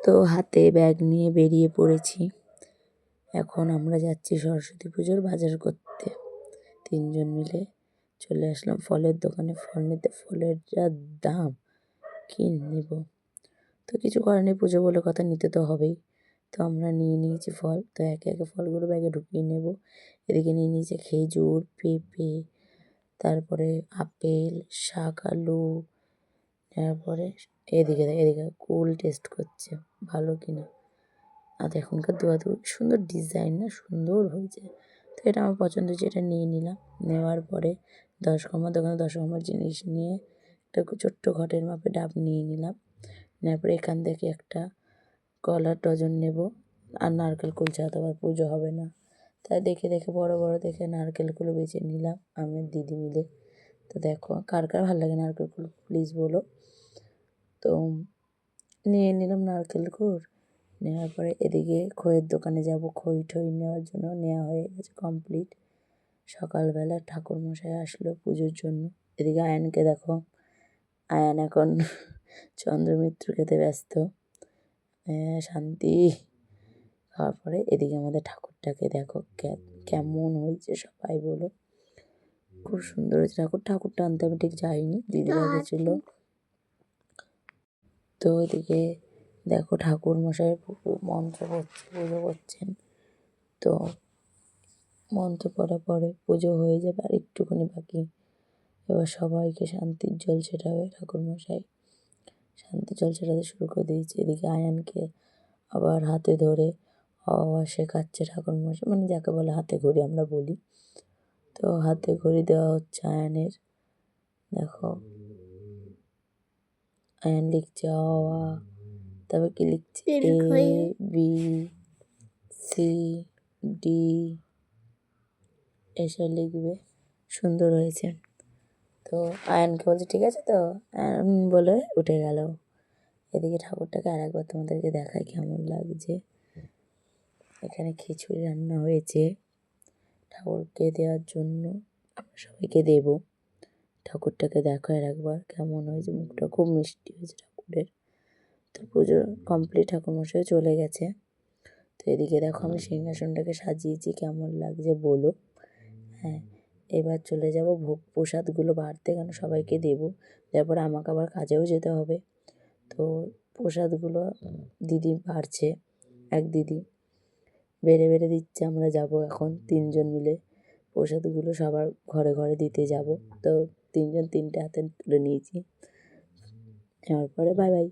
তো হাতে ব্যাগ নিয়ে বেরিয়ে পড়েছি। এখন আমরা যাচ্ছি সরস্বতী পুজোর বাজার করতে। 3 জন মিলে চলে আসলাম ফলের দোকানে ফল নিতে। ফলের যা দাম, কি নেব? তো কিছু করার নেই, পুজো বলে কথা, নিতে তো হবেই। তো আমরা নিয়ে নিয়েছি ফল। তো একে একে ফলগুলো ব্যাগে ঢুকিয়ে নেব। এদিকে নিয়ে নিয়েছে খেজুর, পেঁপে, তারপরে আপেল, শাক আলু। তারপরে এদিকে কুল টেস্ট করছে ভালো কিনা। আর এখনকার দোয়াদুয়ি সুন্দর ডিজাইন, না সুন্দর হয়েছে। তো এটা আমার পছন্দ হয়েছে, এটা নিয়ে নিলাম। নেওয়ার পরে 10 কর্মার দোকানে 10 কর্মার জিনিস নিয়ে একটা ছোট্ট ঘটের মাপে ডাব নিয়ে নিলাম। নেওয়ার পরে এখান থেকে একটা কলার ডজন নেব। আর নারকেল কুল ছাড়া তো আবার পুজো হবে না, তাই দেখে দেখে বড় বড় দেখে নারকেলগুলো বেছে নিলাম আমি দিদি মিলে। তো দেখো কার কার ভালো লাগে নারকেলগুলো প্লিজ বলো। তো নিয়ে নিলাম নারকেল গুড়। নেওয়ার পরে এদিকে খইয়ের দোকানে যাব, খই ঠই নেওয়ার জন্য। নেওয়া হয়ে গেছে কমপ্লিট। সকালবেলা ঠাকুরমশাই আসলো পুজোর জন্য। এদিকে আয়ানকে দেখো, আয়ান এখন চন্দ্রমিত্র খেতে ব্যস্ত। শান্তি খাওয়ার পরে এদিকে আমাদের ঠাকুরটাকে দেখো কেমন হয়েছে সবাই বলো। খুব সুন্দর হয়েছে ঠাকুরটা আনতে আমি ঠিক যাইনি, দিদিরা গেছিলো। তো এদিকে দেখো ঠাকুর মশাই মন্ত্র পড়ছে, পুজো করছেন। তো মন্ত্র পড়ার পরে পুজো হয়ে যাবে, আর একটুখানি বাকি। এবার সবাইকে শান্তির জল ছেটাবে ঠাকুরমশাই। শান্তির জল ছেটাতে শুরু করে দিয়েছে। এদিকে আয়ানকে আবার হাতে ধরে শেখাচ্ছে ঠাকুরমশাই, মানে যাকে বলে হাতে ঘড়ি আমরা বলি। তো হাতে ঘড়ি দেওয়া হচ্ছে আয়ানের। দেখো আয়ান লিখছে তারপর কি লিখছে ABCD এসব লিখবে। সুন্দর হয়েছে। তো আয়ানকে বলছে ঠিক আছে তো, আয়ান বলে উঠে গেল। এদিকে ঠাকুরটাকে আর একবার তোমাদেরকে দেখাই কেমন লাগছে। এখানে খিচুড়ি রান্না হয়েছে ঠাকুরকে দেওয়ার জন্য, আমরা সবাইকে দেব। ঠাকুরটাকে দেখো আর একবার কেমন হয়েছে, মুখটা খুব মিষ্টি হয়েছে ঠাকুরের। তো পুজো কমপ্লিট, ঠাকুরমশাই চলে গেছে। তো এদিকে দেখো আমি সিংহাসনটাকে সাজিয়েছি, কেমন লাগছে বলো। হ্যাঁ, এবার চলে যাব ভোগ প্রসাদগুলো বাড়তে, কেন সবাইকে দেবো। তারপরে আমাকে আবার কাজেও যেতে হবে। তো প্রসাদগুলো দিদি বাড়ছে, এক দিদি বেড়ে বেড়ে দিচ্ছে। আমরা যাব এখন 3 জন মিলে প্রসাদগুলো সবার ঘরে ঘরে দিতে যাব। তো 3 জন 3টে হাতে তুলে নিয়েছি। নেওয়ার পরে বাই বাই।